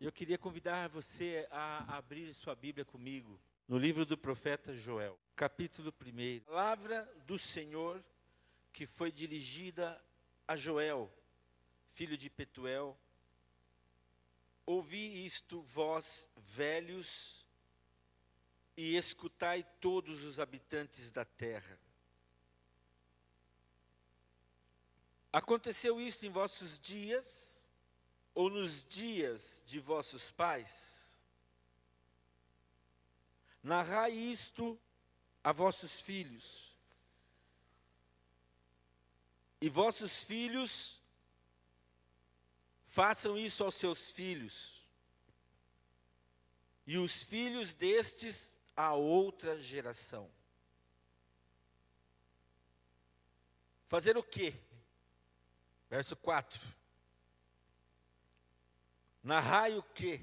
Eu queria convidar você a abrir sua Bíblia comigo no livro do profeta Joel, capítulo 1. Palavra do Senhor que foi dirigida a Joel, filho de Petuel. Ouvi isto, vós velhos, e escutai todos os habitantes da terra. Aconteceu isto em vossos dias, ou nos dias de vossos pais? Narrai isto a vossos filhos, e vossos filhos façam isso aos seus filhos, e os filhos destes a outra geração. Fazer o quê? Verso 4. Narrai o quê?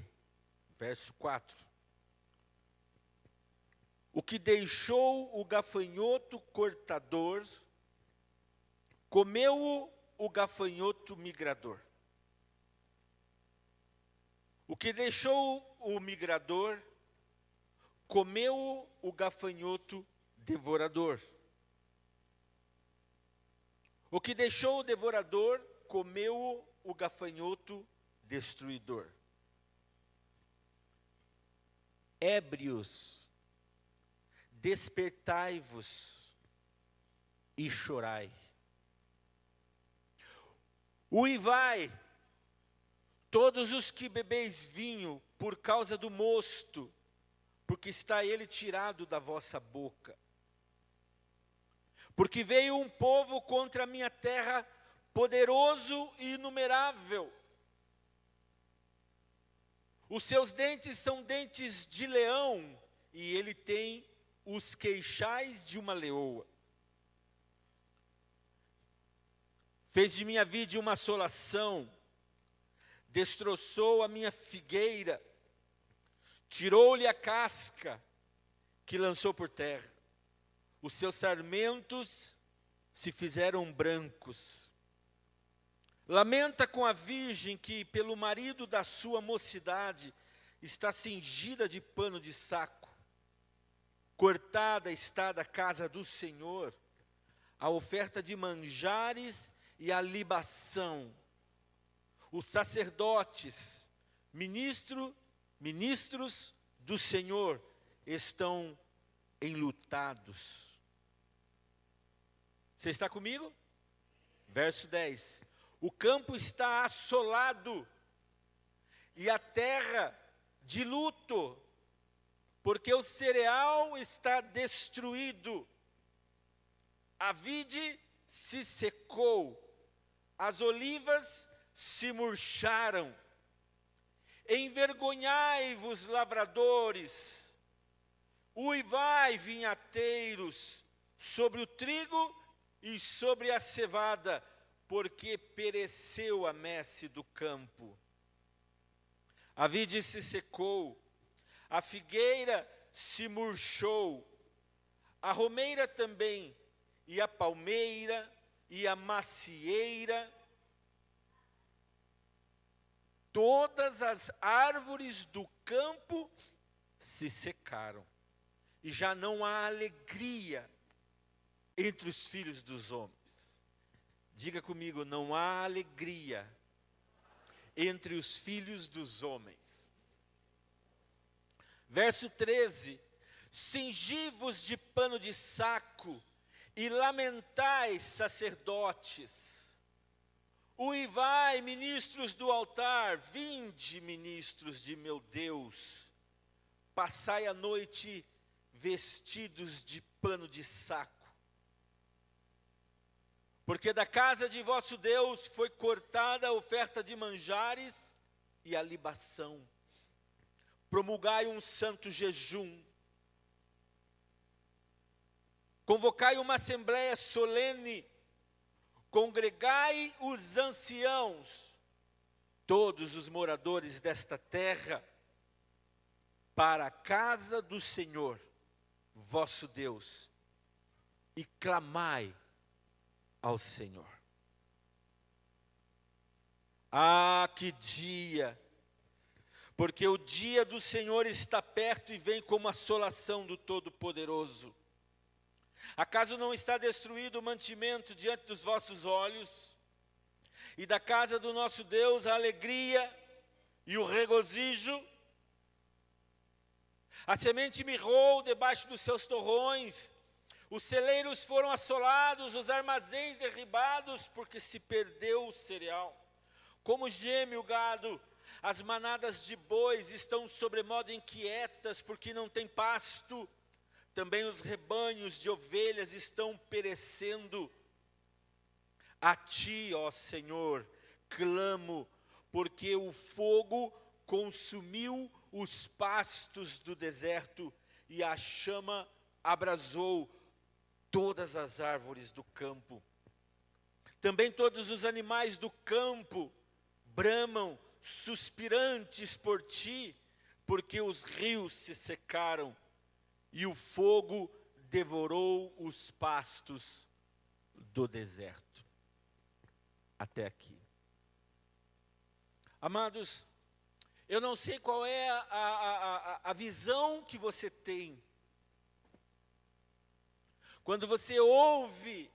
Verso 4. O que deixou o gafanhoto cortador, comeu-o o gafanhoto migrador. O que deixou o migrador, comeu-o o gafanhoto devorador. O que deixou o devorador, comeu-o o gafanhoto destruidor. Ébrios, despertai-vos e chorai. Uivai, todos os que bebeis vinho, por causa do mosto, porque está ele tirado da vossa boca. Porque veio um povo contra a minha terra, poderoso e inumerável. Os seus dentes são dentes de leão, e ele tem os queixais de uma leoa. Fez de minha vide uma assolação, destroçou a minha figueira, tirou-lhe a casca que lançou por terra. Os seus sarmentos se fizeram brancos. Lamenta com a virgem que, pelo marido da sua mocidade, está cingida de pano de saco. Cortada está da casa do Senhor a oferta de manjares e a libação. Os sacerdotes, ministros do Senhor, estão enlutados. Você está comigo? Verso 10. O campo está assolado e a terra de luto, porque o cereal está destruído. A vide se secou, as olivas se murcharam. Envergonhai-vos, lavradores, uivai, vinhateiros, sobre o trigo e sobre a cevada, porque pereceu a messe do campo. A vide se secou, a figueira se murchou, a romeira também, e a palmeira, e a macieira. Todas as árvores do campo se secaram, e já não há alegria entre os filhos dos homens. Diga comigo, não há alegria entre os filhos dos homens. Verso 13. Cingi-vos de pano de saco e lamentai, sacerdotes. Uivai, ministros do altar, vinde, ministros de meu Deus. Passai a noite vestidos de pano de saco. Porque da casa de vosso Deus foi cortada a oferta de manjares e a libação. Promulgai um santo jejum. Convocai uma assembleia solene. Congregai os anciãos, todos os moradores desta terra, para a casa do Senhor, vosso Deus, e clamai ao Senhor. Ah, que dia! porque o dia do Senhor está perto e vem como assolação do Todo-Poderoso. Acaso não está destruído o mantimento diante dos vossos olhos? E da casa do nosso Deus a alegria e o regozijo? A semente mirrou debaixo dos seus torrões, os celeiros foram assolados, os armazéns derribados, porque se perdeu o cereal. Como geme o gado, as manadas de bois estão sobremodo inquietas, porque não tem pasto. Também os rebanhos de ovelhas estão perecendo. A ti, ó Senhor, clamo, porque o fogo consumiu os pastos do deserto e a chama abrasou todas as árvores do campo. Também todos os animais do campo bramam, suspirantes por ti, porque os rios se secaram e o fogo devorou os pastos do deserto. Até aqui. Amados, eu não sei qual é a visão que você tem. Quando você ouve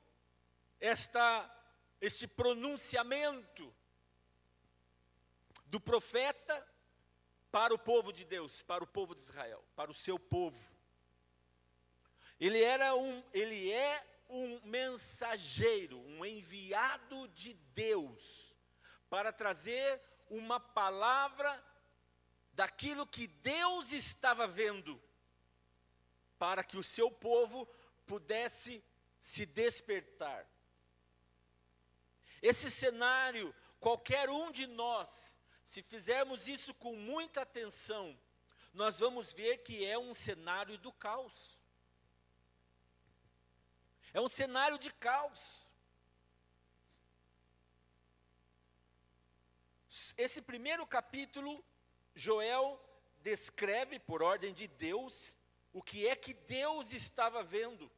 este pronunciamento do profeta para o povo de Deus, para o povo de Israel, para o seu povo. Ele é um mensageiro, um enviado de Deus, para trazer uma palavra daquilo que Deus estava vendo, para que o seu povo pudesse se despertar. Esse cenário, qualquer um de nós, se fizermos isso com muita atenção, nós vamos ver que é um cenário do caos. É um cenário de caos. Esse primeiro capítulo, Joel descreve, por ordem de Deus, o que é que Deus estava vendo.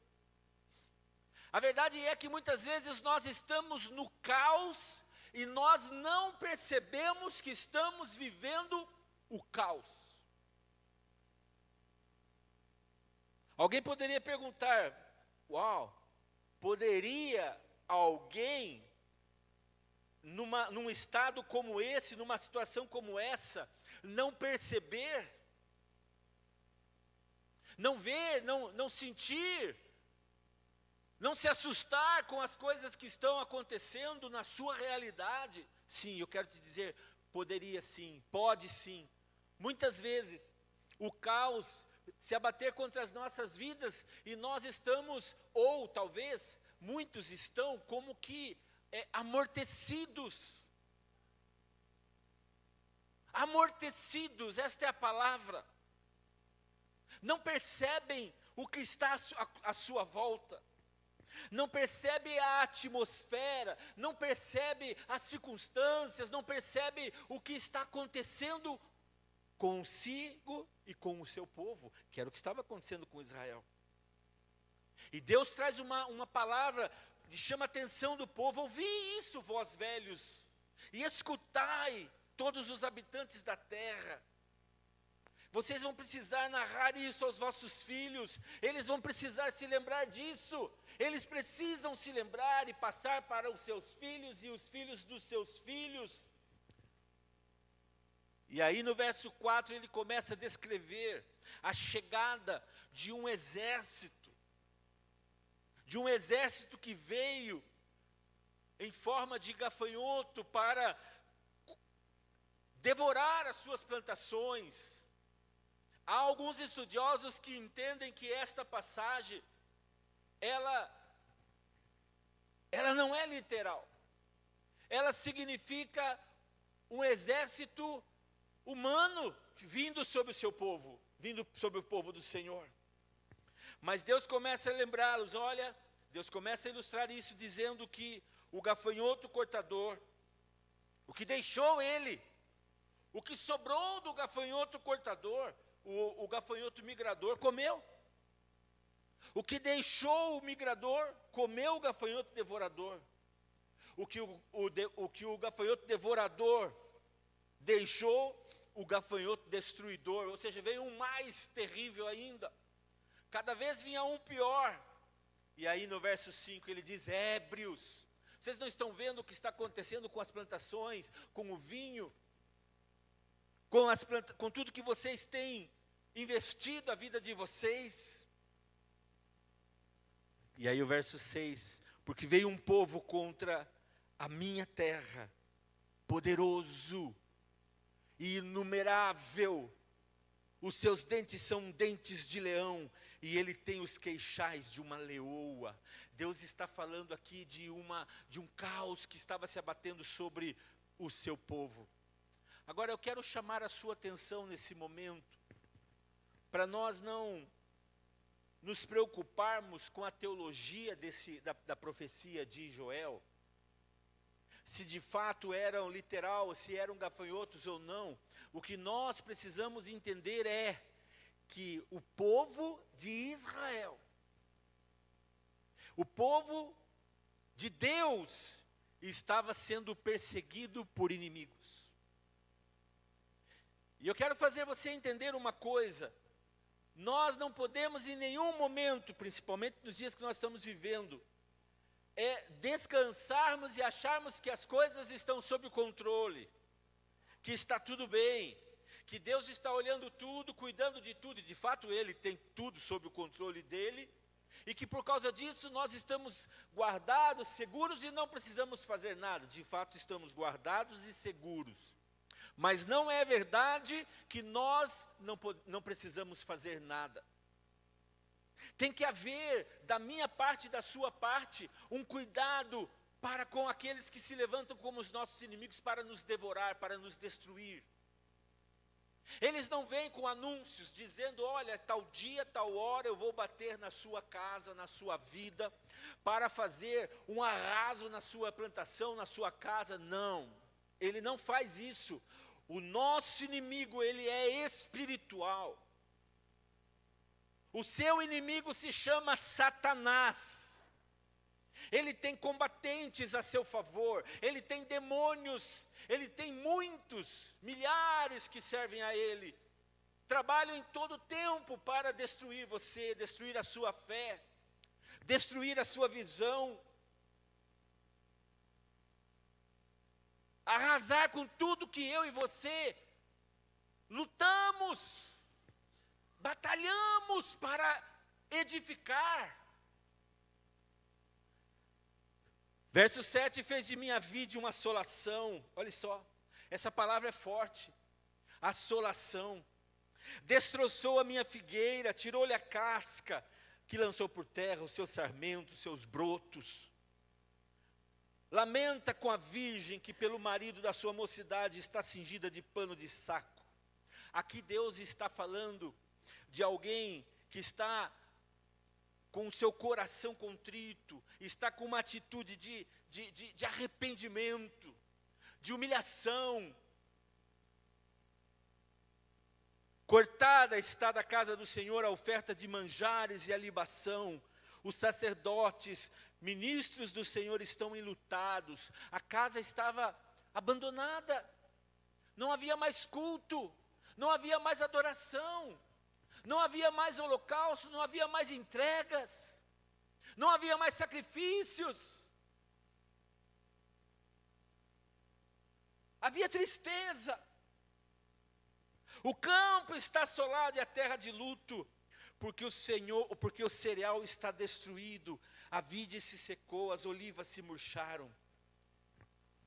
A verdade é que muitas vezes nós estamos no caos e nós não percebemos que estamos vivendo o caos. Alguém poderia perguntar, uau, poderia alguém, num estado como esse, numa situação como essa, não perceber, não ver, não sentir, não se assustar com as coisas que estão acontecendo na sua realidade? Sim, eu quero te dizer, poderia sim, pode sim. Muitas vezes, o caos se abater contra as nossas vidas e nós estamos, ou talvez, muitos estão como que amortecidos. Amortecidos, esta é a palavra. Não percebem o que está à sua volta. Não percebe a atmosfera, não percebe as circunstâncias, não percebe o que está acontecendo consigo e com o seu povo, que era o que estava acontecendo com Israel. E Deus traz uma palavra que chama a atenção do povo: ouvi isso, vós velhos, e escutai, todos os habitantes da terra. Vocês vão precisar narrar isso aos vossos filhos, eles vão precisar se lembrar disso, eles precisam se lembrar e passar para os seus filhos e os filhos dos seus filhos. E aí no verso 4 ele começa a descrever a chegada de um exército que veio em forma de gafanhoto para devorar as suas plantações. Há alguns estudiosos que entendem que esta passagem, ela não é literal. Ela significa um exército humano vindo sobre o seu povo, vindo sobre o povo do Senhor. Mas Deus começa a lembrá-los, olha, Deus começa a ilustrar isso dizendo que o gafanhoto cortador, o que deixou ele, o que sobrou do gafanhoto cortador, o gafanhoto migrador comeu. O que deixou o migrador comeu o gafanhoto devorador. O que o gafanhoto devorador deixou, o gafanhoto destruidor, ou seja, veio um mais terrível ainda. Cada vez vinha um pior. E aí no verso 5 ele diz, ébrios. Vocês não estão vendo o que está acontecendo com as plantações, com o vinho, com tudo que vocês têm investido a vida de vocês? E aí o verso 6, porque veio um povo contra a minha terra, poderoso e inumerável, os seus dentes são dentes de leão, e ele tem os queixais de uma leoa. Deus está falando aqui de um caos que estava se abatendo sobre o seu povo. Agora eu quero chamar a sua atenção nesse momento, para nós não nos preocuparmos com a teologia da profecia de Joel, se de fato eram literal, se eram gafanhotos ou não. O que nós precisamos entender é que o povo de Israel, o povo de Deus, estava sendo perseguido por inimigos. E eu quero fazer você entender uma coisa: nós não podemos em nenhum momento, principalmente nos dias que nós estamos vivendo, descansarmos e acharmos que as coisas estão sob controle, que está tudo bem, que Deus está olhando tudo, cuidando de tudo, e de fato Ele tem tudo sob o controle dEle, e que por causa disso nós estamos guardados, seguros e não precisamos fazer nada. De fato estamos guardados e seguros, mas não é verdade que nós não precisamos fazer nada. Tem que haver, da minha parte e da sua parte, um cuidado para com aqueles que se levantam como os nossos inimigos para nos devorar, para nos destruir. Eles não vêm com anúncios dizendo, olha, tal dia, tal hora eu vou bater na sua casa, na sua vida, para fazer um arraso na sua plantação, na sua casa. Não, ele não faz isso. O nosso inimigo, ele é espiritual. O seu inimigo se chama Satanás. Ele tem combatentes a seu favor, ele tem demônios, ele tem muitos, milhares que servem a ele. Trabalham em todo tempo para destruir você, destruir a sua fé, destruir a sua visão, arrasar com tudo que eu e você lutamos, batalhamos para edificar. Verso 7, fez de minha vida uma assolação. Olha só, essa palavra é forte. Assolação. Destroçou a minha figueira, tirou-lhe a casca, que lançou por terra os seus sarmentos, os seus brotos. Lamenta com a virgem que pelo marido da sua mocidade está cingida de pano de saco. Aqui Deus está falando de alguém que está com o seu coração contrito, está com uma atitude de arrependimento, de humilhação. Cortada está da casa do Senhor a oferta de manjares e a libação. Os sacerdotes, ministros do Senhor estão enlutados. A casa estava abandonada. Não havia mais culto, não havia mais adoração. Não havia mais holocausto, não havia mais entregas, não havia mais sacrifícios. Havia tristeza. O campo está assolado e a terra de luto, porque o cereal está destruído, a vide se secou, as olivas se murcharam.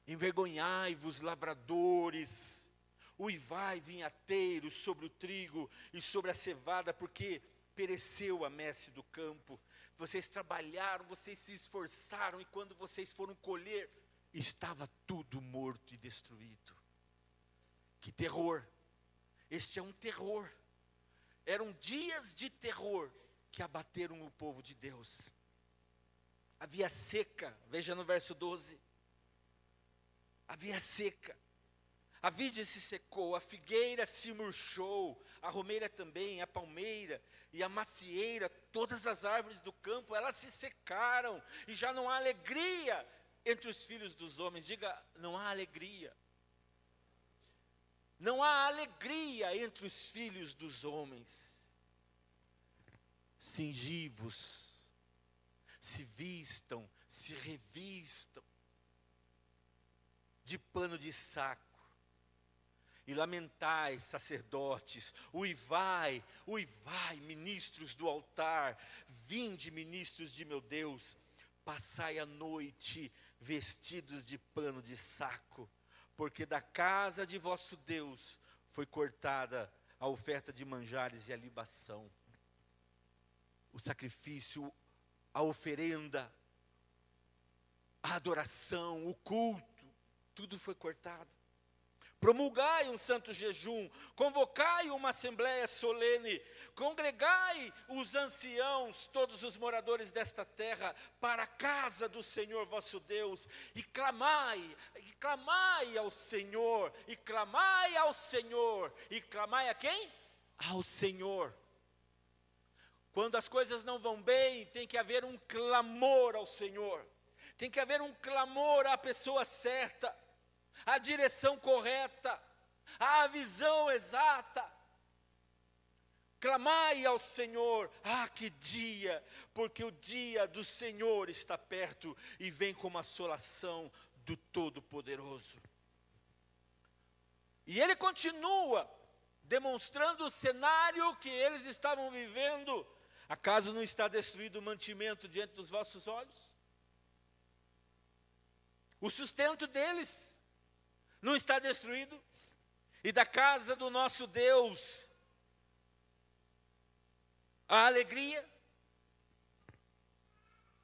Envergonhai-vos, lavradores, uivai, vinhateiros, sobre o trigo e sobre a cevada, porque pereceu a messe do campo. Vocês trabalharam, vocês se esforçaram, e quando vocês foram colher, estava tudo morto e destruído. Que terror! Este é um terror. Eram dias de terror que abateram o povo de Deus. Havia seca, veja no verso 12. Havia seca. A vide se secou, a figueira se murchou, a romeira também, a palmeira e a macieira, todas as árvores do campo, elas se secaram, e já não há alegria entre os filhos dos homens. Diga, não há alegria. Não há alegria entre os filhos dos homens. Cingi-vos, se vistam, se revistam de pano de saco. E lamentai, sacerdotes, uivai, ministros do altar, vinde, ministros de meu Deus, passai a noite vestidos de pano de saco, porque da casa de vosso Deus foi cortada a oferta de manjares e a libação. O sacrifício, a oferenda, a adoração, o culto, tudo foi cortado. Promulgai um santo jejum, convocai uma assembléia solene, congregai os anciãos, todos os moradores desta terra, para a casa do Senhor vosso Deus, e clamai ao Senhor, e clamai ao Senhor, e clamai a quem? Ao Senhor. Quando as coisas não vão bem, tem que haver um clamor ao Senhor, tem que haver um clamor à pessoa certa, a direção correta, a visão exata. Clamai ao Senhor, que dia, porque o dia do Senhor está perto e vem como assolação do Todo-Poderoso. E ele continua demonstrando o cenário que eles estavam vivendo. Acaso não está destruído o mantimento diante dos vossos olhos? O sustento deles não está destruído? E da casa do nosso Deus, a alegria?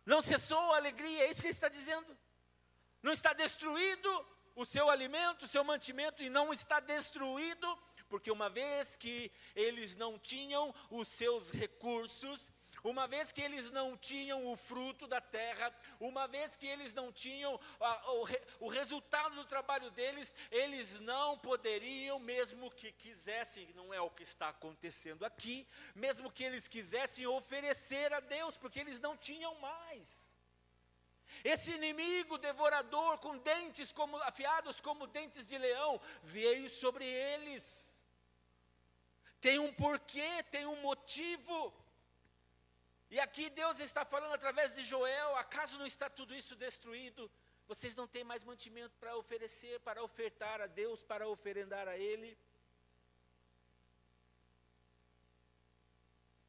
Não cessou a alegria, é isso que ele está dizendo. Não está destruído o seu alimento, o seu mantimento, e não está destruído, porque uma vez que eles não tinham os seus recursos, uma vez que eles não tinham o fruto da terra, uma vez que eles não tinham o resultado do trabalho deles, eles não poderiam, mesmo que quisessem, não é o que está acontecendo aqui, mesmo que eles quisessem oferecer a Deus, porque eles não tinham mais. Esse inimigo devorador, com dentes afiados como dentes de leão, veio sobre eles. Tem um porquê, tem um motivo. E aqui Deus está falando através de Joel: acaso não está tudo isso destruído? Vocês não têm mais mantimento para oferecer, para ofertar a Deus, para oferendar a Ele?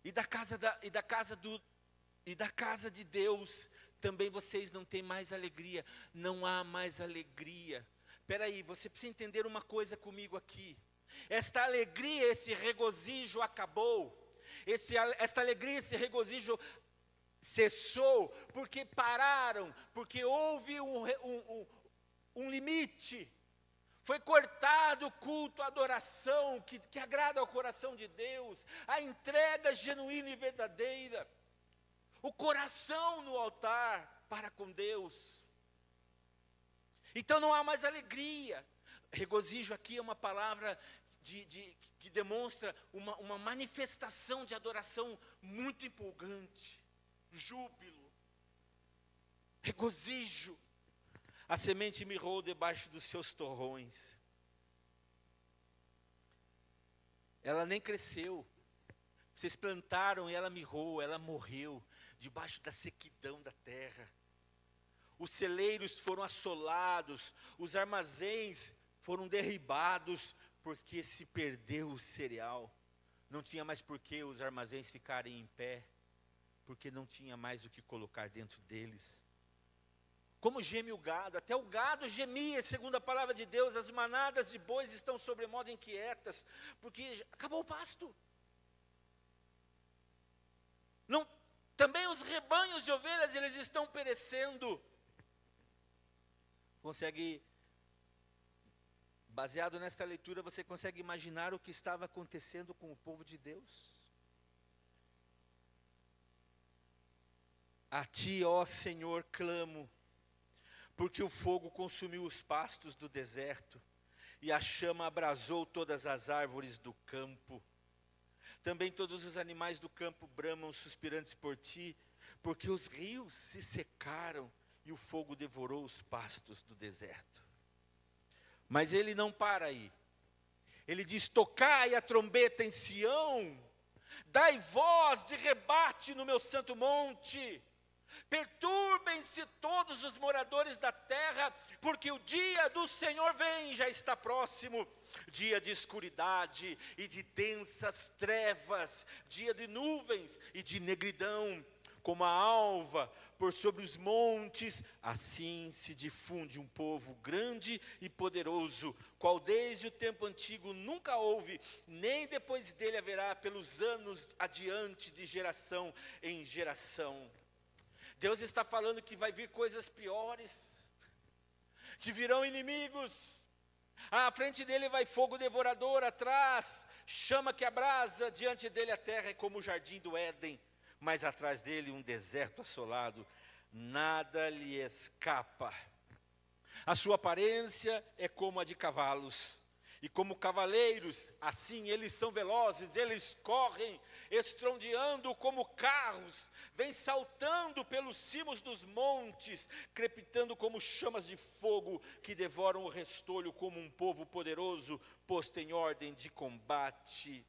E da casa de Deus também vocês não têm mais alegria. Não há mais alegria. Espera aí, você precisa entender uma coisa comigo aqui. Esta alegria, esse regozijo acabou. Esta alegria, esse regozijo cessou, porque pararam, porque houve um limite. Foi cortado o culto, a adoração que agrada ao coração de Deus, a entrega genuína e verdadeira, o coração no altar para com Deus. Então não há mais alegria. Regozijo aqui é uma palavra que demonstra uma manifestação de adoração muito empolgante. Júbilo, regozijo. A semente mirrou debaixo dos seus torrões. Ela nem cresceu. Vocês plantaram e ela mirrou, ela morreu debaixo da sequidão da terra. Os celeiros foram assolados, os armazéns foram derribados, porque se perdeu o cereal. Não tinha mais por que os armazéns ficarem em pé, porque não tinha mais o que colocar dentro deles. Como geme o gado, até o gado gemia, segundo a palavra de Deus, as manadas de bois estão sobremodo inquietas, porque acabou o pasto. Também os rebanhos de ovelhas, eles estão perecendo. Baseado nesta leitura, você consegue imaginar o que estava acontecendo com o povo de Deus? A ti, ó Senhor, clamo, porque o fogo consumiu os pastos do deserto, e a chama abrasou todas as árvores do campo. Também todos os animais do campo bramam suspirantes por ti, porque os rios se secaram, e o fogo devorou os pastos do deserto. Mas ele não para aí. Ele diz: tocai a trombeta em Sião, dai voz de rebate no meu santo monte. Perturbem-se todos os moradores da terra, porque o dia do Senhor vem, já está próximo. Dia de escuridade e de densas trevas, dia de nuvens e de negridão, como a alva por sobre os montes, assim se difunde um povo grande e poderoso, qual desde o tempo antigo nunca houve, nem depois dele haverá pelos anos adiante, de geração em geração. Deus está falando que vai vir coisas piores, que virão inimigos. À frente dele vai fogo devorador, atrás chama que abrasa, diante dele a terra é como o jardim do Éden, mas atrás dele um deserto assolado, nada lhe escapa. A sua aparência é como a de cavalos, e como cavaleiros, assim eles são velozes, eles correm, estrondeando como carros, vêm saltando pelos cimos dos montes, crepitando como chamas de fogo, que devoram o restolho como um povo poderoso, posto em ordem de combate.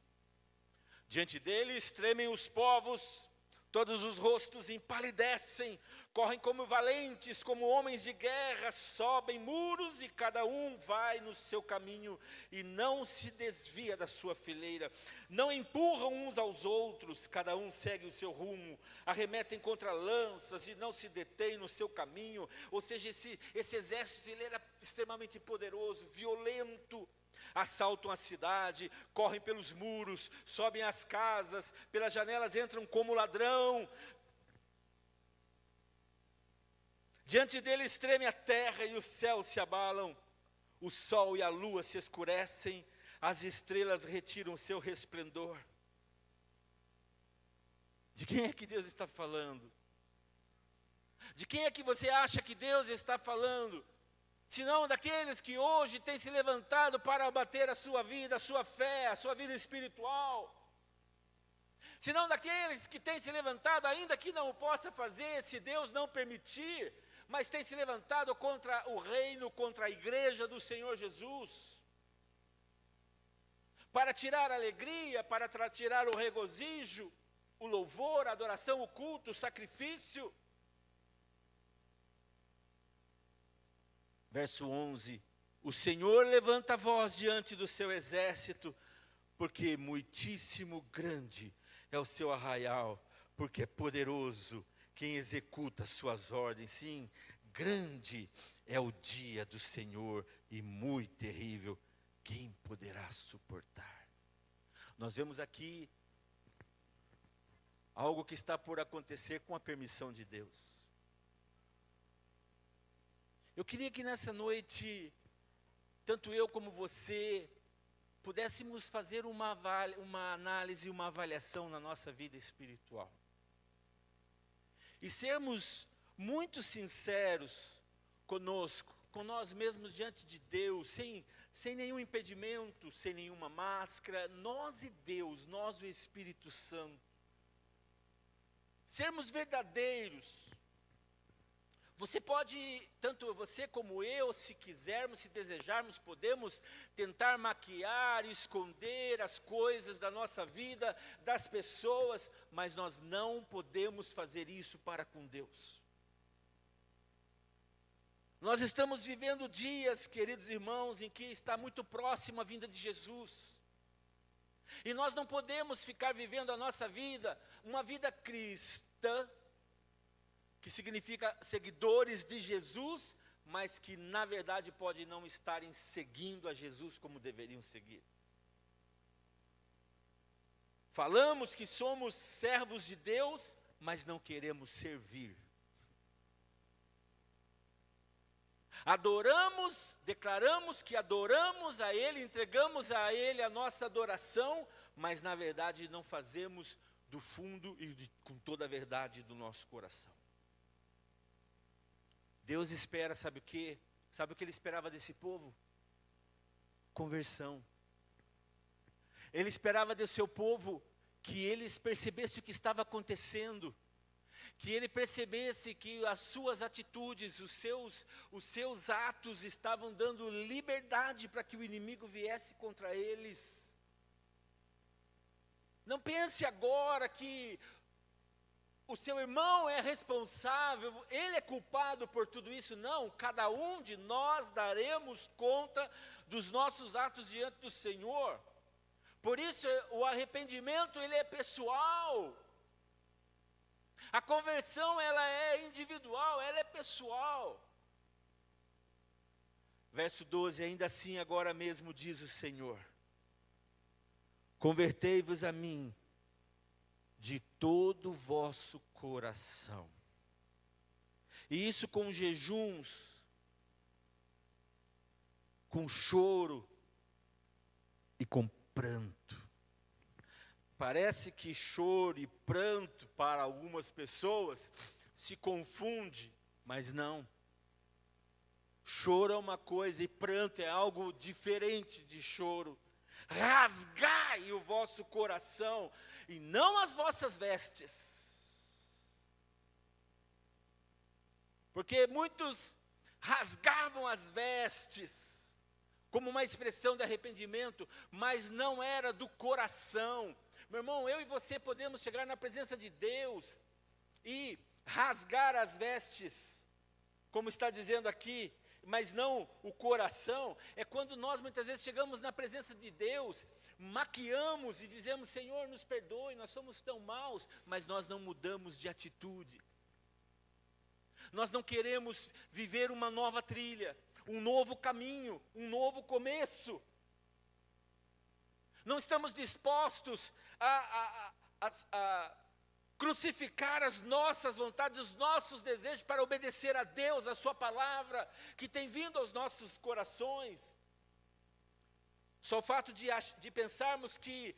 Diante deles tremem os povos, todos os rostos empalidecem, correm como valentes, como homens de guerra, sobem muros e cada um vai no seu caminho e não se desvia da sua fileira. Não empurram uns aos outros, cada um segue o seu rumo, arremetem contra lanças e não se detêm no seu caminho. Ou seja, esse exército ele era extremamente poderoso, violento. Assaltam a cidade, correm pelos muros, sobem as casas, pelas janelas entram como ladrão. Diante deles treme a terra e os céus se abalam, o sol e a lua se escurecem, as estrelas retiram seu resplendor. De quem é que Deus está falando? De quem é que você acha que Deus está falando? Senão daqueles que hoje têm se levantado para abater a sua vida, a sua fé, a sua vida espiritual. Senão daqueles que têm se levantado, ainda que não o possa fazer, se Deus não permitir, mas têm se levantado contra o reino, contra a igreja do Senhor Jesus, para tirar a alegria, para tirar o regozijo, o louvor, a adoração, o culto, o sacrifício. Verso 11, o Senhor levanta a voz diante do seu exército, porque muitíssimo grande é o seu arraial, porque é poderoso quem executa suas ordens. Sim, grande é o dia do Senhor e muito terrível, quem poderá suportar? Nós vemos aqui algo que está por acontecer com a permissão de Deus. Eu queria que nessa noite, tanto eu como você, pudéssemos fazer uma análise, uma avaliação na nossa vida espiritual. E sermos muito sinceros conosco, com nós mesmos diante de Deus, sem nenhum impedimento, sem nenhuma máscara, nós e Deus, nós e o Espírito Santo. Sermos verdadeiros. Você pode, tanto você como eu, se quisermos, se desejarmos, podemos tentar maquiar, esconder as coisas da nossa vida, das pessoas, mas nós não podemos fazer isso para com Deus. Nós estamos vivendo dias, queridos irmãos, em que está muito próximo a vinda de Jesus. E nós não podemos ficar vivendo a nossa vida, uma vida cristã, que significa seguidores de Jesus, mas que na verdade podem não estarem seguindo a Jesus como deveriam seguir. Falamos que somos servos de Deus, mas não queremos servir. Adoramos, declaramos que adoramos a Ele, entregamos a Ele a nossa adoração, mas na verdade não fazemos do fundo e com toda a verdade do nosso coração. Deus espera, sabe o quê? Sabe o que Ele esperava desse povo? Conversão. Ele esperava do seu povo que eles percebessem o que estava acontecendo. que ele percebesse que as suas atitudes, os seus atos estavam dando liberdade para que o inimigo viesse contra eles. Não pense agora que o seu irmão é responsável, ele é culpado por tudo isso. Não, cada um de nós daremos conta dos nossos atos diante do Senhor. Por isso, o arrependimento, ele é pessoal. A conversão, ela é individual, ela é pessoal. Verso 12, ainda assim agora mesmo diz o Senhor: convertei-vos a mim de todo o vosso coração. E isso com jejuns, com choro e com pranto. Parece que choro e pranto para algumas pessoas se confunde, mas não. Choro é uma coisa e pranto é algo diferente de choro. Rasgai o vosso coração e não as vossas vestes. Porque muitos rasgavam as vestes como uma expressão de arrependimento, mas não era do coração. Meu irmão, eu e você podemos chegar na presença de Deus e rasgar as vestes, como está dizendo aqui, mas não o coração. É quando nós muitas vezes chegamos na presença de Deus, maquiamos e dizemos: Senhor, nos perdoe, nós somos tão maus, mas nós não mudamos de atitude. Nós não queremos viver uma nova trilha, um novo caminho, um novo começo. Não estamos dispostos a crucificar as nossas vontades, os nossos desejos para obedecer a Deus, a sua palavra, que tem vindo aos nossos corações. Só o fato de pensarmos que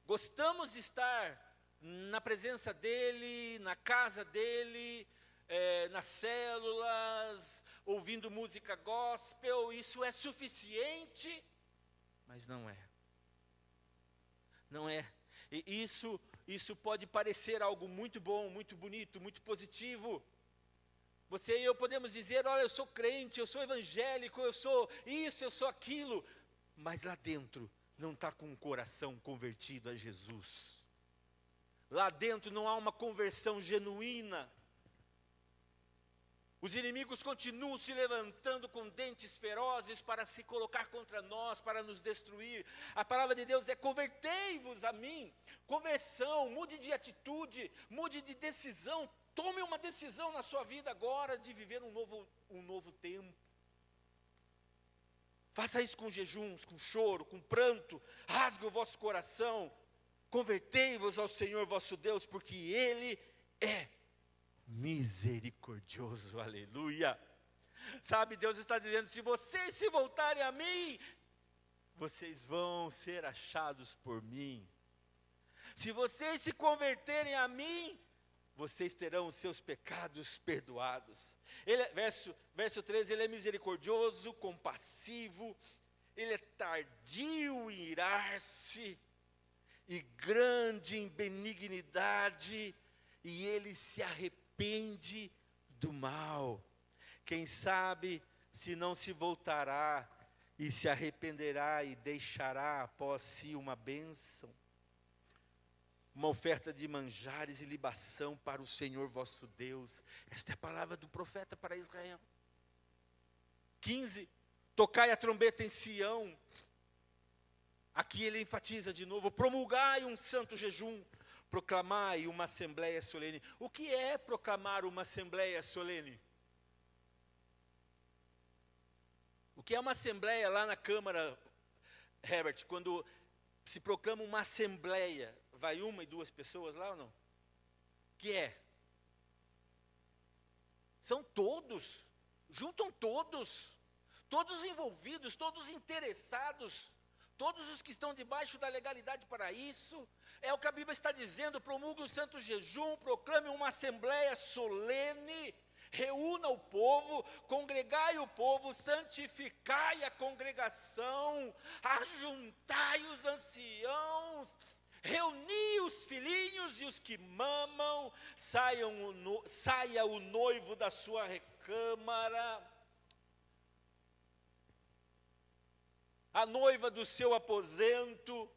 gostamos de estar na presença dEle, na casa dEle, nas células, ouvindo música gospel, isso é suficiente, mas não é. Não é. E isso pode parecer algo muito bom, muito bonito, muito positivo. Você e eu podemos dizer: olha, eu sou crente, eu sou evangélico, eu sou isso, eu sou aquilo. Mas lá dentro não está com o coração convertido a Jesus. Lá dentro não há uma conversão genuína. Os inimigos continuam se levantando com dentes ferozes para se colocar contra nós, para nos destruir. A palavra de Deus é: convertei-vos a mim. Conversão, mude de atitude, mude de decisão. Tome uma decisão na sua vida agora de viver um novo tempo. Faça isso com jejuns, com choro, com pranto. Rasgue o vosso coração. Convertei-vos ao Senhor vosso Deus, porque Ele é misericordioso, aleluia. Sabe, Deus está dizendo: se vocês se voltarem a mim, vocês vão ser achados por mim. Se vocês se converterem a mim, vocês terão os seus pecados perdoados. Verso 13, Ele é misericordioso, compassivo, Ele é tardio em irar-se e grande em benignidade, e Ele se arrepende do mal. Quem sabe se não se voltará e se arrependerá e deixará após si uma bênção, uma oferta de manjares e libação para o Senhor vosso Deus. Esta é a palavra do profeta para Israel. 15, tocai a trombeta em Sião. Aqui ele enfatiza de novo: promulgai um santo jejum, proclamai uma assembleia solene. O que é proclamar uma assembleia solene? O que é uma assembleia lá na Câmara, Herbert, quando se proclama uma assembleia? Vai uma e duas pessoas lá ou não? Que é? São todos, juntam todos envolvidos, todos interessados, todos os que estão debaixo da legalidade para isso. É o que a Bíblia está dizendo: promulgue um santo jejum, proclame uma assembleia solene, reúna o povo, congregai o povo, santificai a congregação, ajuntai os anciãos, reuni os filhinhos e os que mamam, saia o noivo da sua recâmara, a noiva do seu aposento,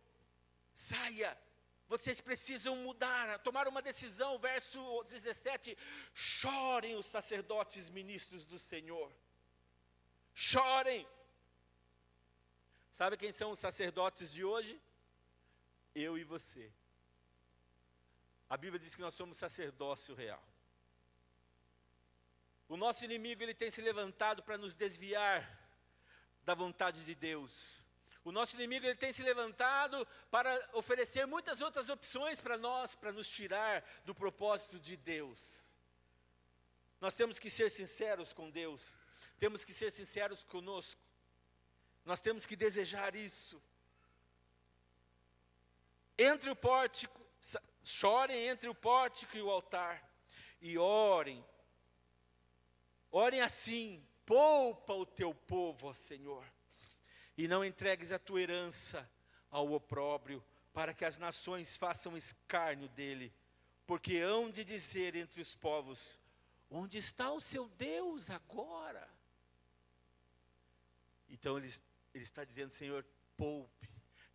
saia. Vocês precisam mudar, tomar uma decisão. Verso 17, chorem os sacerdotes ministros do Senhor. Chorem. Sabe quem são os sacerdotes de hoje? Eu e você. A Bíblia diz que nós somos sacerdócio real. O nosso inimigo, ele tem se levantado para nos desviar da vontade de Deus. O nosso inimigo, ele tem se levantado para oferecer muitas outras opções para nós, para nos tirar do propósito de Deus. Nós temos que ser sinceros com Deus, temos que ser sinceros conosco, nós temos que desejar isso. Entre o pórtico, chorem entre o pórtico e o altar, e orem assim, poupa o teu povo, ó Senhor, e não entregues a tua herança ao opróbrio, para que as nações façam escárnio dele, porque hão de dizer entre os povos, onde está o seu Deus agora? Então ele está dizendo, Senhor, poupe,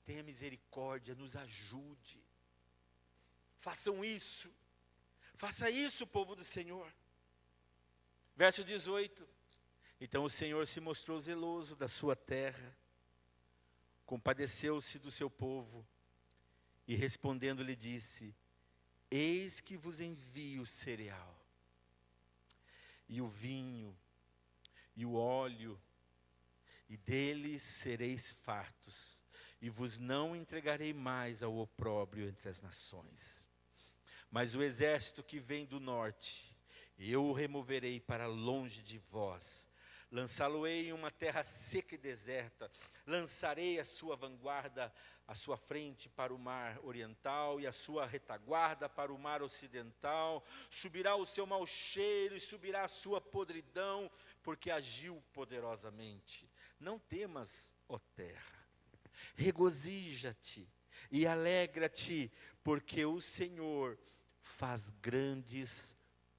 tenha misericórdia, nos ajude, façam isso, faça isso, povo do Senhor. Verso 18, então o Senhor se mostrou zeloso da sua terra, compadeceu-se do seu povo, e respondendo lhe disse, eis que vos envio o cereal, e o vinho, e o óleo, e deles sereis fartos, e vos não entregarei mais ao opróbrio entre as nações. Mas o exército que vem do norte, eu o removerei para longe de vós, lançá-lo-ei em uma terra seca e deserta, lançarei a sua vanguarda, a sua frente para o mar oriental, e a sua retaguarda para o mar ocidental, subirá o seu mau cheiro, e subirá a sua podridão, porque agiu poderosamente. Não temas, ó terra, regozija-te e alegra-te, porque o Senhor faz grandes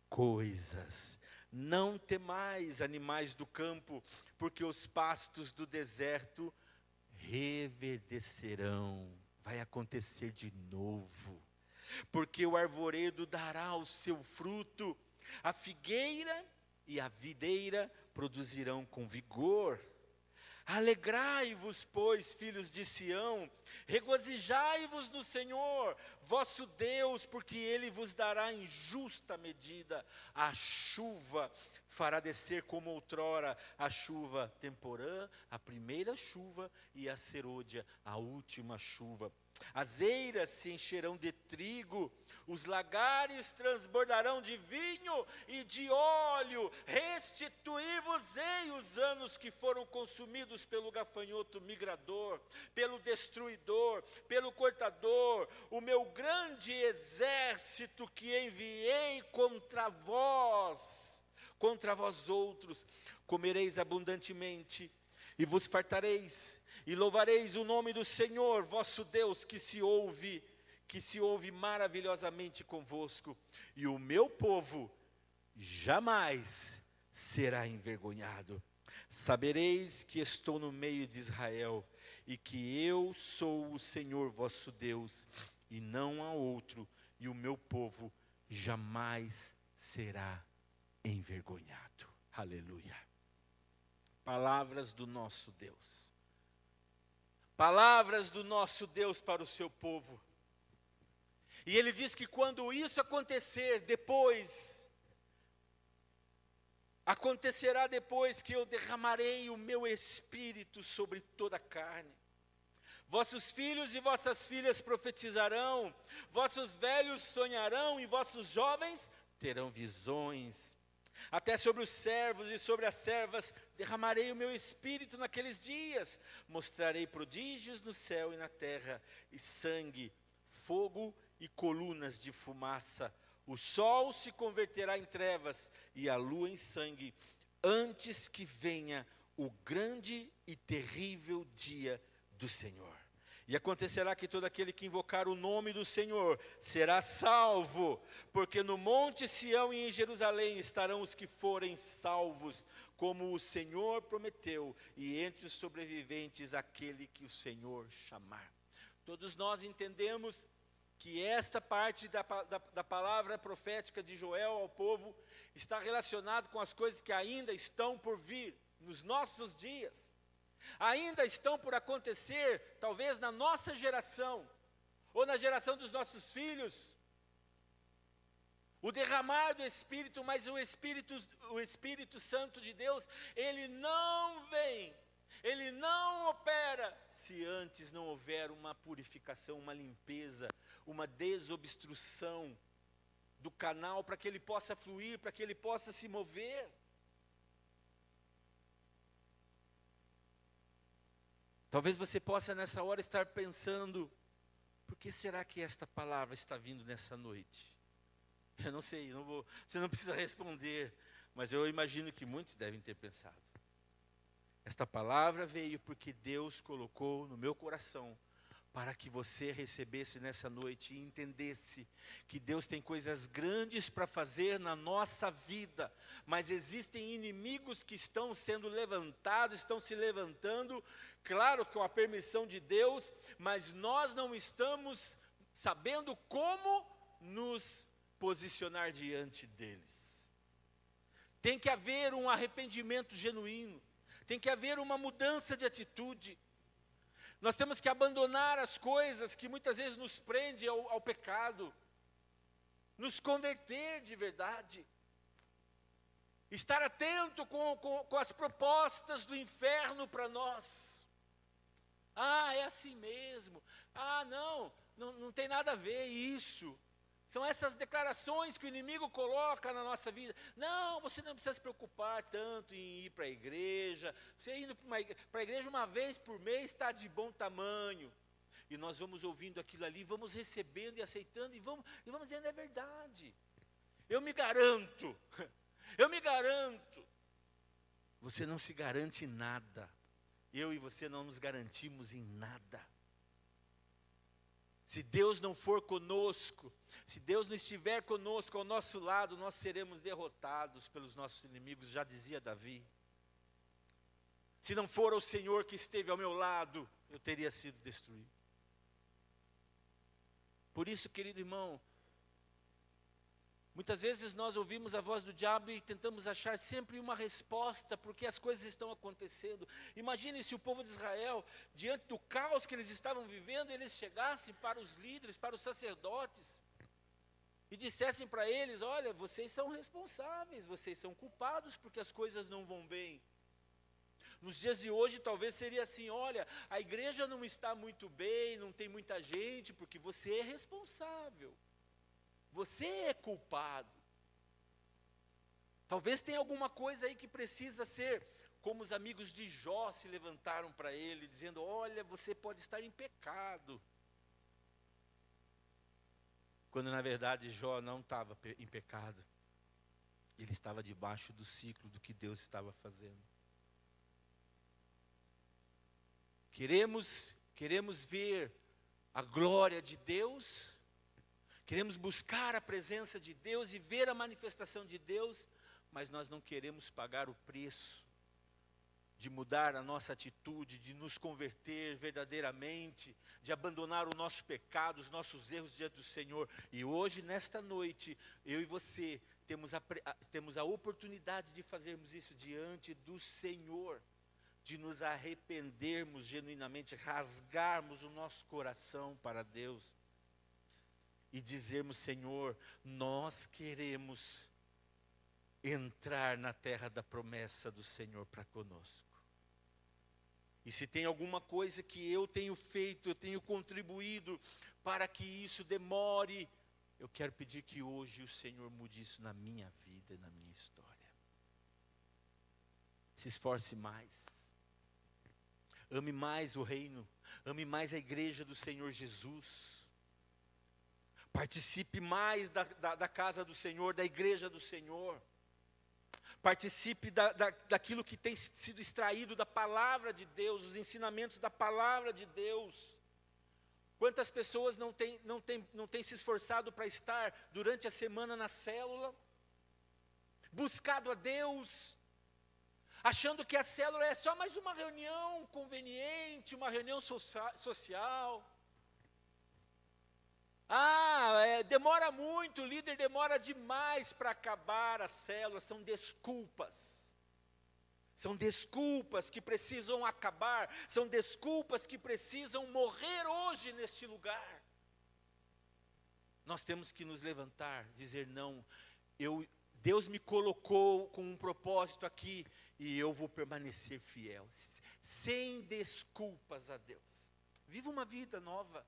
coisas. Não temais, animais do campo, porque os pastos do deserto reverdecerão. Vai acontecer de novo. Porque o arvoredo dará o seu fruto, a figueira e a videira produzirão com vigor. Alegrai-vos, pois, filhos de Sião, regozijai-vos no Senhor, vosso Deus, porque Ele vos dará em justa medida. A chuva fará descer como outrora a chuva temporã, a primeira chuva, e a serôdia, a última chuva. As eiras se encherão de trigo, os lagares transbordarão de vinho e de óleo. Restituí-vos-ei os anos que foram consumidos pelo gafanhoto migrador, pelo destruidor, pelo cortador, o meu grande exército que enviei contra vós outros. Comereis abundantemente e vos fartareis, e louvareis o nome do Senhor, vosso Deus, que se ouve maravilhosamente convosco, e o meu povo jamais será envergonhado. Sabereis que estou no meio de Israel, e que eu sou o Senhor vosso Deus, e não há outro, e o meu povo jamais será envergonhado. Aleluia. Palavras do nosso Deus. Palavras do nosso Deus para o seu povo. E ele diz que quando isso acontecerá depois que eu derramarei o meu espírito sobre toda a carne. Vossos filhos e vossas filhas profetizarão, vossos velhos sonharão e vossos jovens terão visões. Até sobre os servos e sobre as servas derramarei o meu espírito naqueles dias. Mostrarei prodígios no céu e na terra, e sangue, fogo e colunas de fumaça. O sol se converterá em trevas e a lua em sangue, antes que venha o grande e terrível dia do Senhor. E acontecerá que todo aquele que invocar o nome do Senhor será salvo, porque no monte Sião e em Jerusalém estarão os que forem salvos, como o Senhor prometeu, e entre os sobreviventes aquele que o Senhor chamar. Todos nós entendemos que esta parte da palavra profética de Joel ao povo está relacionado com as coisas que ainda estão por vir nos nossos dias. Ainda estão por acontecer, talvez na nossa geração, ou na geração dos nossos filhos, o derramar do Espírito, mas o Espírito Santo de Deus, ele não vem, ele não opera, se antes não houver uma purificação, uma limpeza, uma desobstrução do canal, para que ele possa fluir, para que ele possa se mover. Talvez você possa nessa hora estar pensando, por que será que esta palavra está vindo nessa noite? Eu não sei, você não precisa responder, mas eu imagino que muitos devem ter pensado. Esta palavra veio porque Deus colocou no meu coração, para que você recebesse nessa noite e entendesse que Deus tem coisas grandes para fazer na nossa vida, mas existem inimigos que estão sendo levantados, estão se levantando, claro, com a permissão de Deus, mas nós não estamos sabendo como nos posicionar diante deles. Tem que haver um arrependimento genuíno, tem que haver uma mudança de atitude. Nós temos que abandonar as coisas que muitas vezes nos prendem ao pecado, nos converter de verdade, estar atento com as propostas do inferno para nós. Ah, é assim mesmo. Ah, não tem nada a ver isso. São essas declarações que o inimigo coloca na nossa vida. Não, você não precisa se preocupar tanto em ir para a igreja. Você indo para a igreja uma vez por mês está de bom tamanho. E nós vamos ouvindo aquilo ali, vamos recebendo e aceitando e vamos dizendo, é verdade. Eu me garanto. Você não se garante em nada. Eu e você não nos garantimos em nada. Se Deus não for conosco, se Deus não estiver conosco ao nosso lado, nós seremos derrotados pelos nossos inimigos, já dizia Davi. Se não for o Senhor que esteve ao meu lado, eu teria sido destruído. Por isso, querido irmão, muitas vezes nós ouvimos a voz do diabo e tentamos achar sempre uma resposta, porque as coisas estão acontecendo. Imagine se o povo de Israel, diante do caos que eles estavam vivendo, eles chegassem para os líderes, para os sacerdotes, e dissessem para eles, olha, vocês são responsáveis, vocês são culpados porque as coisas não vão bem. Nos dias de hoje talvez seria assim, olha, a igreja não está muito bem, não tem muita gente, porque você é responsável. Você é culpado. Talvez tenha alguma coisa aí que precisa ser, como os amigos de Jó se levantaram para ele, dizendo, olha, você pode estar em pecado. Quando na verdade Jó não estava em pecado. Ele estava debaixo do ciclo do que Deus estava fazendo. Queremos ver a glória de Deus. Queremos buscar a presença de Deus e ver a manifestação de Deus, mas nós não queremos pagar o preço de mudar a nossa atitude, de nos converter verdadeiramente, de abandonar o nosso pecado, os nossos erros diante do Senhor. E hoje, nesta noite, eu e você temos a oportunidade de fazermos isso diante do Senhor, de nos arrependermos genuinamente, rasgarmos o nosso coração para Deus. E dizermos, Senhor, nós queremos entrar na terra da promessa do Senhor para conosco. E se tem alguma coisa que eu tenho feito, eu tenho contribuído para que isso demore, eu quero pedir que hoje o Senhor mude isso na minha vida e na minha história. Se esforce mais. Ame mais o reino, ame mais a igreja do Senhor Jesus. Participe mais da casa do Senhor, da igreja do Senhor. Participe daquilo que tem sido extraído da palavra de Deus, os ensinamentos da palavra de Deus. Quantas pessoas não têm se esforçado para estar durante a semana na célula, buscado a Deus, achando que a célula é só mais uma reunião conveniente, uma reunião social. Demora muito, o líder demora demais para acabar a célula, são desculpas. São desculpas que precisam acabar, são desculpas que precisam morrer hoje neste lugar. Nós temos que nos levantar, dizer não, Deus me colocou com um propósito aqui e eu vou permanecer fiel, sem desculpas a Deus. Viva uma vida nova.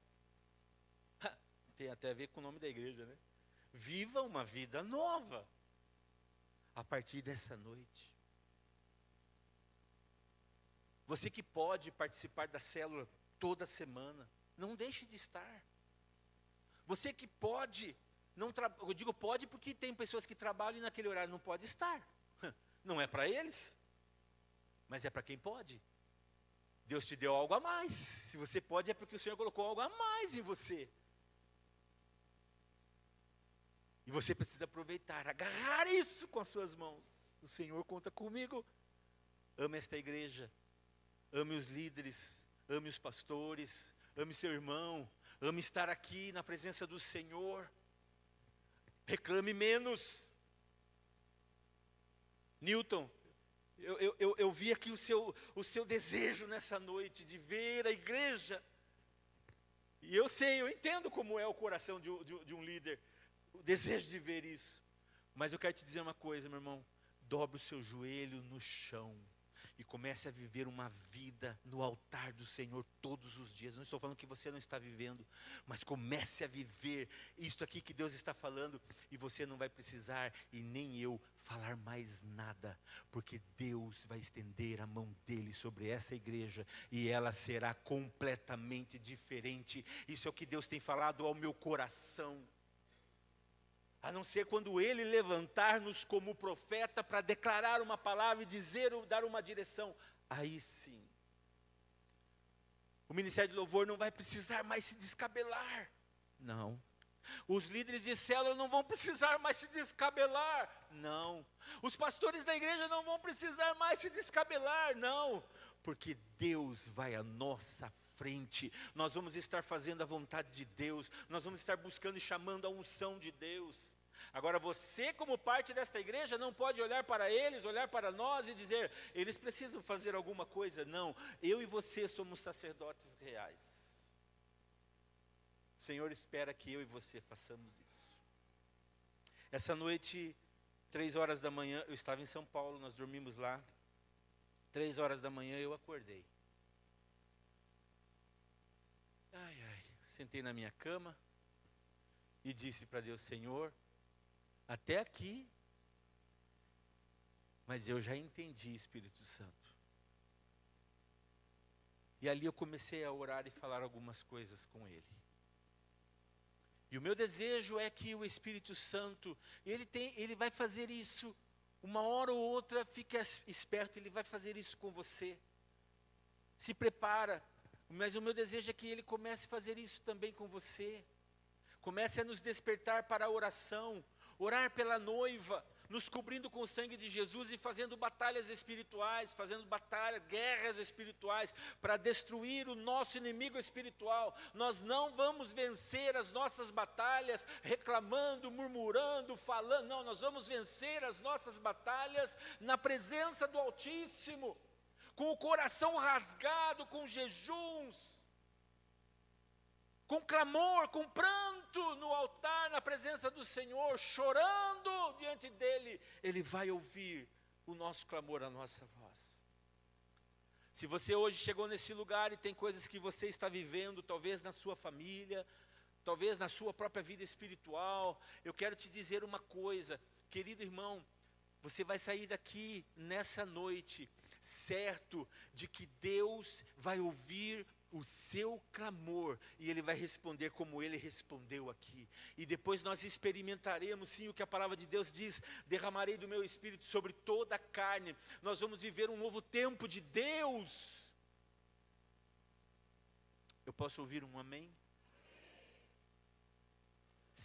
Tem até a ver com o nome da igreja, né? Viva uma vida nova a partir dessa noite. Você que pode participar da célula toda semana, não deixe de estar. Você que pode, eu digo pode porque tem pessoas que trabalham e naquele horário não pode estar. Não é para eles, mas é para quem pode. Deus te deu algo a mais. Se você pode é porque o Senhor colocou algo a mais em você. E você precisa aproveitar, agarrar isso com as suas mãos. O Senhor conta comigo. Ame esta igreja. Ame os líderes, ame os pastores, ame seu irmão, ame estar aqui na presença do Senhor. Reclame menos. Newton, eu vi aqui o seu desejo nessa noite de ver a igreja. E eu entendo como é o coração de um líder, o desejo de ver isso. Mas eu quero te dizer uma coisa, meu irmão, dobre o seu joelho no chão. E comece a viver uma vida no altar do Senhor todos os dias. Não estou falando que você não está vivendo, mas comece a viver isto aqui que Deus está falando. E você não vai precisar, e nem eu, falar mais nada. Porque Deus vai estender a mão dele sobre essa igreja. E ela será completamente diferente. Isso é o que Deus tem falado ao meu coração. A não ser quando Ele levantar-nos como profeta para declarar uma palavra e dizer ou dar uma direção. Aí sim. O ministério de louvor não vai precisar mais se descabelar. Não. Os líderes de célula não vão precisar mais se descabelar. Não. Os pastores da igreja não vão precisar mais se descabelar. Não. Porque Deus vai à nossa frente. Nós vamos estar fazendo a vontade de Deus. Nós vamos estar buscando e chamando a unção de Deus. Agora você, como parte desta igreja, não pode olhar para eles, olhar para nós e dizer, eles precisam fazer alguma coisa. Não, eu e você somos sacerdotes reais. O Senhor espera que eu e você façamos isso. Essa noite, 3 horas da manhã, eu estava em São Paulo, nós dormimos lá. 3 horas da manhã eu acordei. Sentei na minha cama e disse para Deus, Senhor, até aqui, mas eu já entendi, Espírito Santo. E ali eu comecei a orar e falar algumas coisas com Ele. E o meu desejo é que o Espírito Santo, ele vai fazer isso, uma hora ou outra, fique esperto, Ele vai fazer isso com você. Se prepara, mas o meu desejo é que Ele comece a fazer isso também com você. Comece a nos despertar para a oração, orar pela noiva, nos cobrindo com o sangue de Jesus e fazendo batalhas espirituais, guerras espirituais, para destruir o nosso inimigo espiritual. Nós não vamos vencer as nossas batalhas reclamando, murmurando, falando. Não, nós vamos vencer as nossas batalhas na presença do Altíssimo, com o coração rasgado, com jejuns, com clamor, com pranto no altar, na presença do Senhor, chorando diante dEle. Ele vai ouvir o nosso clamor, a nossa voz. Se você hoje chegou nesse lugar e tem coisas que você está vivendo, talvez na sua família, talvez na sua própria vida espiritual, eu quero te dizer uma coisa, querido irmão, você vai sair daqui nessa noite, certo de que Deus vai ouvir o seu clamor, e Ele vai responder como Ele respondeu aqui, e depois nós experimentaremos sim o que a palavra de Deus diz, derramarei do meu Espírito sobre toda a carne, nós vamos viver um novo tempo de Deus. Eu posso ouvir um amém?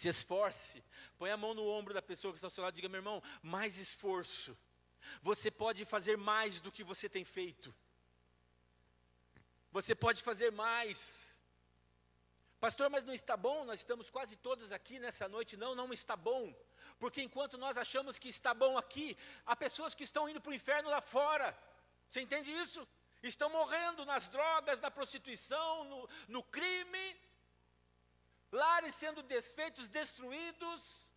Se esforce. Põe a mão no ombro da pessoa que está ao seu lado e diga: meu irmão, mais esforço. Você pode fazer mais do que você tem feito. Você pode fazer mais. Pastor, mas não está bom? Nós estamos quase todos aqui nessa noite. Não, não está bom. Porque enquanto nós achamos que está bom aqui, há pessoas que estão indo para o inferno lá fora. Você entende isso? Estão morrendo nas drogas, na prostituição, no crime. Lares sendo desfeitos, destruídos.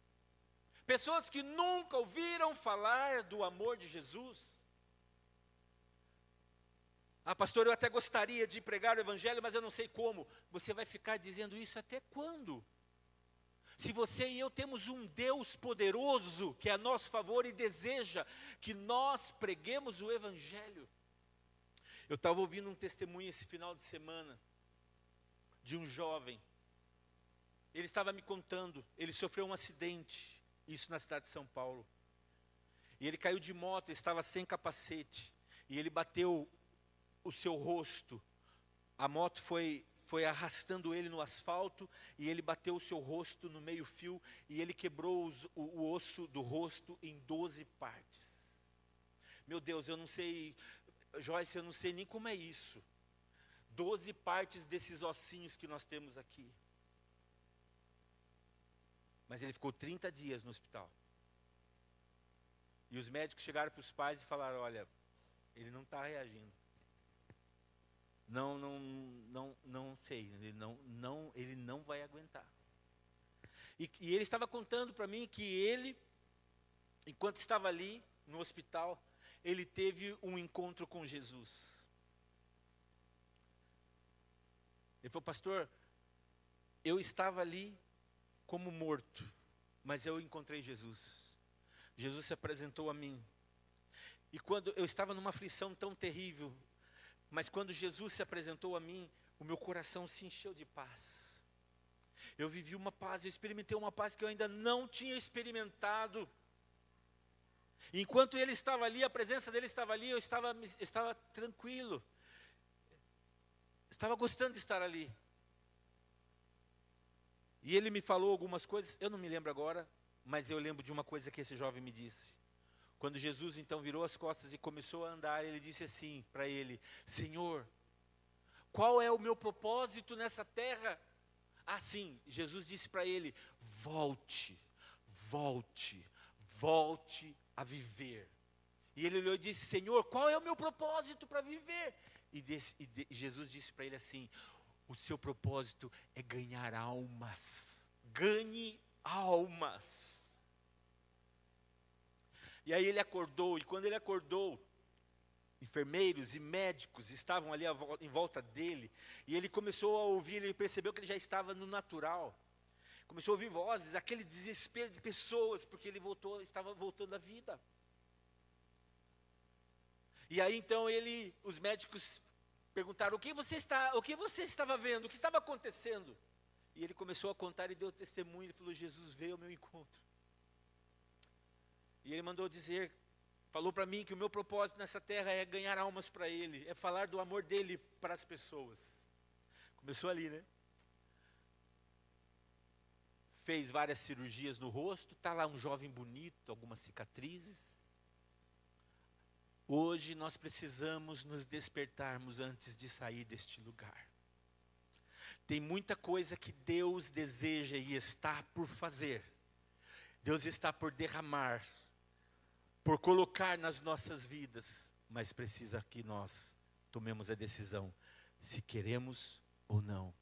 Pessoas que nunca ouviram falar do amor de Jesus. Ah, pastor, eu até gostaria de pregar o evangelho, mas eu não sei como. Você vai ficar dizendo isso até quando? Se você e eu temos um Deus poderoso que é a nosso favor e deseja que nós preguemos o evangelho. Eu estava ouvindo um testemunho esse final de semana de um jovem. Ele estava me contando, ele sofreu um acidente, isso na cidade de São Paulo. E ele caiu de moto, estava sem capacete. E ele bateu o seu rosto. A moto foi arrastando ele no asfalto. E ele bateu o seu rosto no meio-fio. E ele quebrou o osso do rosto em 12 partes. Meu Deus, eu não sei, Joyce, eu não sei nem como é isso. 12 partes desses ossinhos que nós temos aqui. Mas ele ficou 30 dias no hospital. E os médicos chegaram para os pais e falaram: olha, ele não está reagindo. Não sei, ele não vai aguentar. E ele estava contando para mim que ele, enquanto estava ali no hospital, ele teve um encontro com Jesus. Ele falou: pastor, eu estava ali como morto, mas eu encontrei Jesus. Jesus se apresentou a mim. E quando eu estava numa aflição tão terrível, mas quando Jesus se apresentou a mim, o meu coração se encheu de paz. Eu vivi uma paz, eu experimentei uma paz que eu ainda não tinha experimentado. Enquanto ele estava ali, a presença dele estava ali, eu estava tranquilo. Estava gostando de estar ali. E ele me falou algumas coisas, eu não me lembro agora, mas eu lembro de uma coisa que esse jovem me disse. Quando Jesus então virou as costas e começou a andar, ele disse assim para ele: Senhor, qual é o meu propósito nessa terra? Assim, Jesus disse para ele: volte a viver. E ele olhou e disse: Senhor, qual é o meu propósito para viver? E Jesus disse para ele assim: o seu propósito é ganhar almas. Ganhe almas. E aí ele acordou, e quando ele acordou, enfermeiros e médicos estavam ali em volta dele, e ele começou a ouvir, ele percebeu que ele já estava no natural. Começou a ouvir vozes, aquele desespero de pessoas, porque ele estava voltando à vida. E aí então os médicos perguntaram: o que você estava vendo? O que estava acontecendo? E ele começou a contar e deu testemunho. Ele falou: Jesus veio ao meu encontro. E ele falou para mim que o meu propósito nessa terra é ganhar almas para ele, é falar do amor dele para as pessoas. Começou ali, né? Fez várias cirurgias no rosto, está lá um jovem bonito, algumas cicatrizes. Hoje nós precisamos nos despertarmos antes de sair deste lugar. Tem muita coisa que Deus deseja e está por fazer. Deus está por derramar, por colocar nas nossas vidas, mas precisa que nós tomemos a decisão se queremos ou não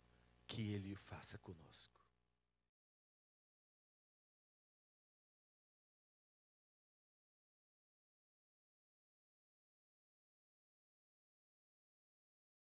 que Ele faça conosco.